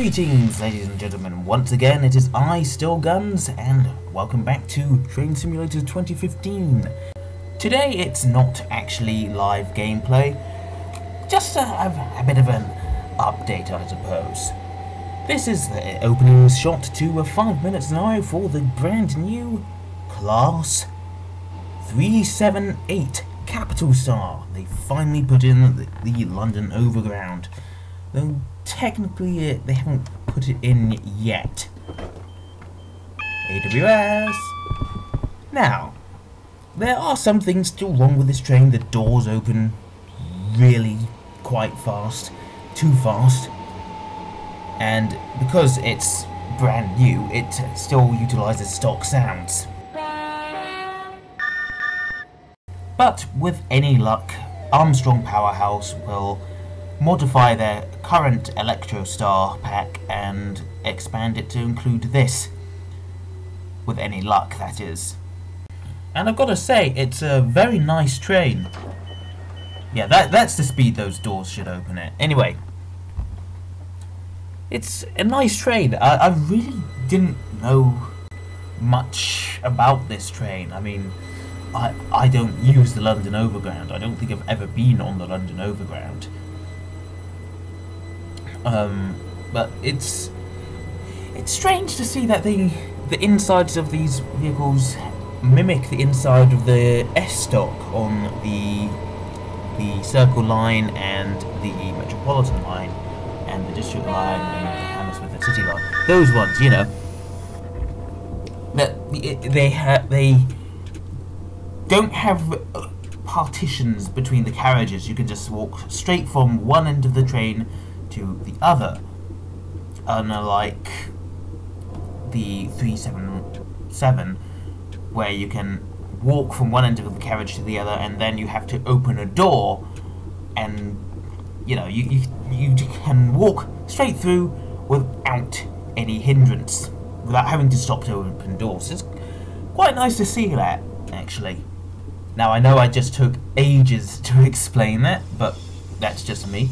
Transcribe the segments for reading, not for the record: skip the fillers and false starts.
Greetings, ladies and gentlemen. Once again, it is I, Still Guns, and welcome back to Train Simulator 2015. Today, it's not actually live gameplay, just a bit of an update, I suppose. This is the opening shot to a 5-minute scenario for the brand new Class 378 Capitalstar. They finally put in the London Overground, though technically they haven't put it in yet. AWS. Now, there are some things still wrong with this train. The doors open really quite fast, too fast, and because it's brand new, it still utilizes stock sounds. But with any luck, Armstrong Powerhouse will modify their current Electrostar pack and expand it to include this. With any luck, that is. And I've got to say, it's a very nice train. Yeah, that's the speed those doors should open it. Anyway, it's a nice train. I really didn't know much about this train. I mean, I don't use the London Overground. I don't think I've ever been on the London Overground. But it's strange to see that the insides of these vehicles mimic the inside of the S-Stock on the Circle Line and the Metropolitan Line and the District Line and the Hammersmith and City Line. Those ones, you know. But they don't have partitions between the carriages. You can just walk straight from one end of the train to the other, unlike the 377, where you can walk from one end of the carriage to the other, and then you have to open a door, and you know you can walk straight through without any hindrance, without having to stop to open doors. It's quite nice to see that, actually. Now, I know I just took ages to explain that, but that's just me.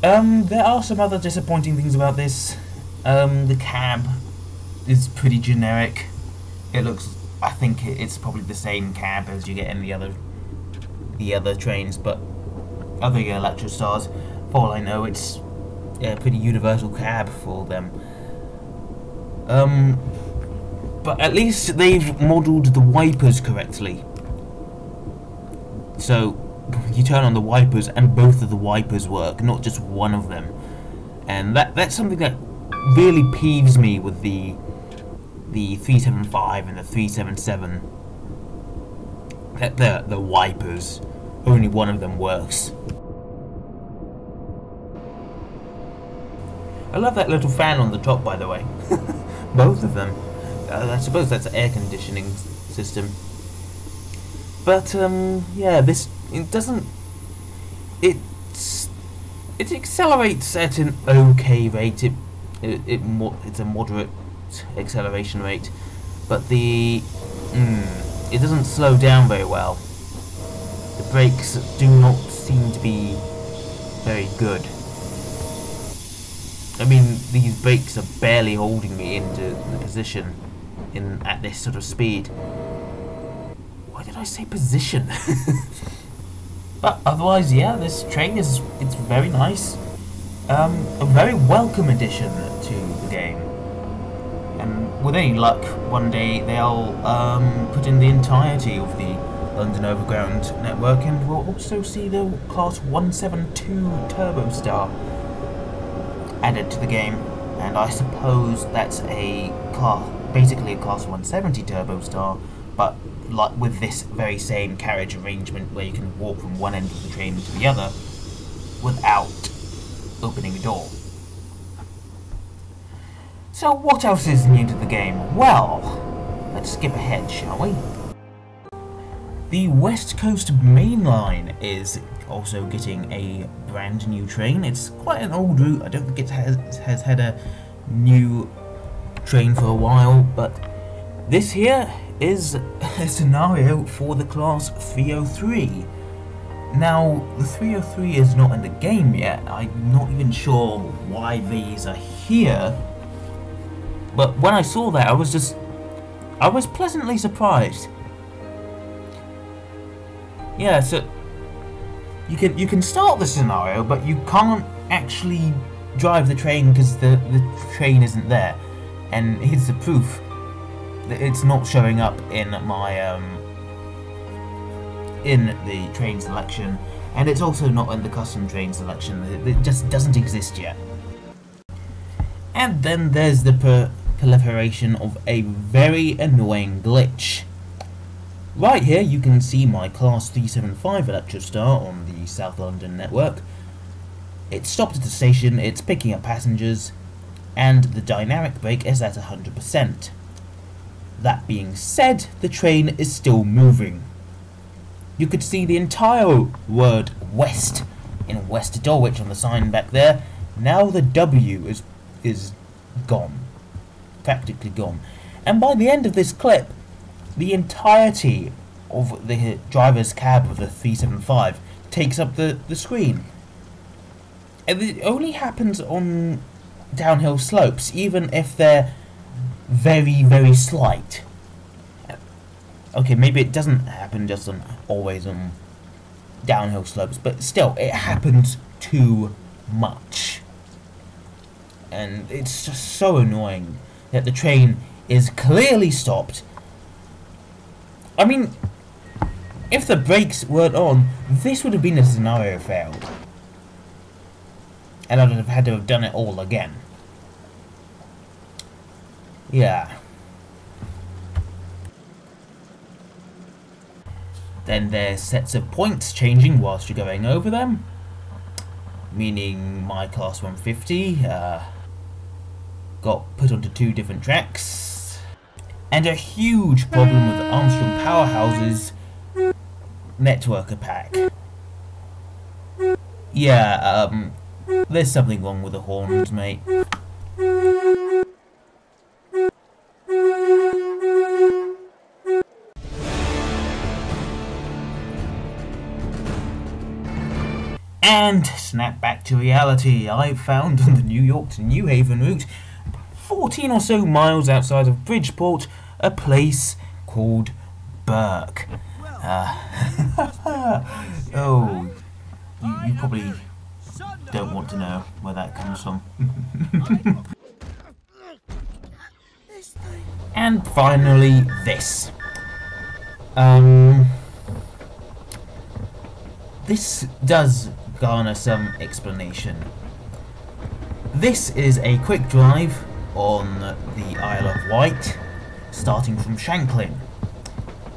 There are some other disappointing things about this. The cab is pretty generic. It looks, I think it's probably the same cab as you get in the other trains, but other Electrostars, for all I know, it's a pretty universal cab for them. But at least they've modelled the wipers correctly. So you turn on the wipers and both of the wipers work, not just one of them. And that's something that really peeves me with the 375 and the 377. That the wipers, only one of them works. I love that little fan on the top, by the way. Both of them. I suppose that's an air conditioning system. But yeah, it accelerates at an okay rate. It's a moderate acceleration rate, but it doesn't slow down very well. The brakes do not seem to be very good. I mean, these brakes are barely holding me into the position at this sort of speed. Why did I say position? But otherwise, yeah, this train it's very nice. A very welcome addition to the game. And with any luck, one day they'll put in the entirety of the London Overground network, and we'll also see the Class 172 Turbostar added to the game. And I suppose that's basically a Class 170 Turbostar, but like with this very same carriage arrangement where you can walk from one end of the train to the other without opening a door. So what else is new to the game? Well, let's skip ahead, shall we? The West Coast Main Line is also getting a brand new train. It's quite an old route. I don't think it has had a new train for a while, but this here is a scenario for the Class 303. Now, the 303 is not in the game yet. I'm not even sure why these are here, but when I saw that, I was pleasantly surprised. Yeah, so you can start the scenario, but you can't actually drive the train because the train isn't there. And here's the proof that it's not showing up in my in the train selection, and it's also not in the custom train selection. It just doesn't exist yet. And then there's the proliferation of a very annoying glitch. Right here you can see my Class 375 Electrostar on the South London network. It's stopped at the station, it's picking up passengers, and the dynamic brake is at 100%. That being said, the train is still moving. You could see the entire word West in West Dulwich on the sign back there. Now the W is gone. Practically gone. And by the end of this clip, the entirety of the driver's cab of the 375 takes up the screen. And it only happens on downhill slopes, even if they're very, very slight. Okay, maybe it doesn't happen just always on downhill slopes, but still, it happens too much. And it's just so annoying that the train is clearly stopped. I mean, if the brakes weren't on, this would have been a scenario failed. And I would have had to have done it all again. Yeah. Then there's sets of points changing whilst you're going over them. Meaning my Class 150 got put onto 2 different tracks. And a huge problem with the Armstrong Powerhouse's networker pack. Yeah, there's something wrong with the horns, mate. And snap back to reality. I've found on the New York to New Haven route, 14 or so miles outside of Bridgeport, a place called Burke. Oh, you probably don't want to know where that comes from. And finally, this. This does garner some explanation. This is a quick drive on the Isle of Wight, starting from Shanklin.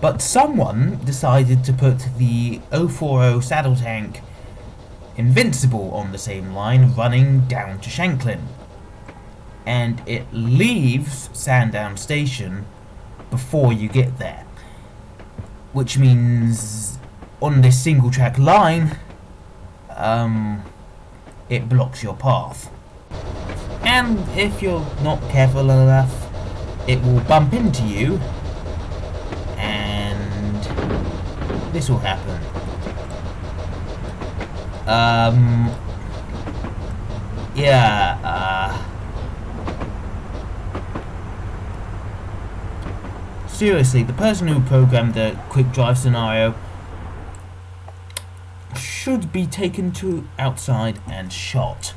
But someone decided to put the 040 saddle tank Invincible on the same line, running down to Shanklin. And it leaves Sandown Station before you get there. Which means on this single track line, it blocks your path. And if you're not careful enough, it will bump into you, and this will happen. Seriously, the person who programmed the quick drive scenario should be taken to outside and shot.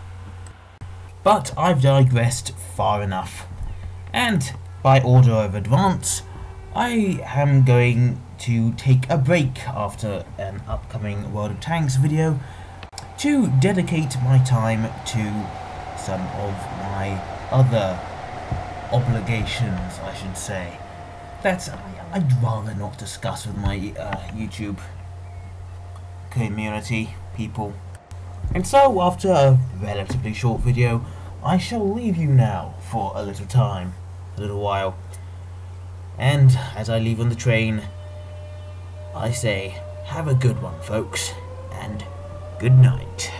But I've digressed far enough, and by order of advance, I am going to take a break after an upcoming World of Tanks video to dedicate my time to some of my other obligations, I should say, that I'd rather not discuss with my YouTube community people. And so, after a relatively short video, I shall leave you now for a little time, a little while. And as I leave on the train, I say, have a good one, folks, and good night.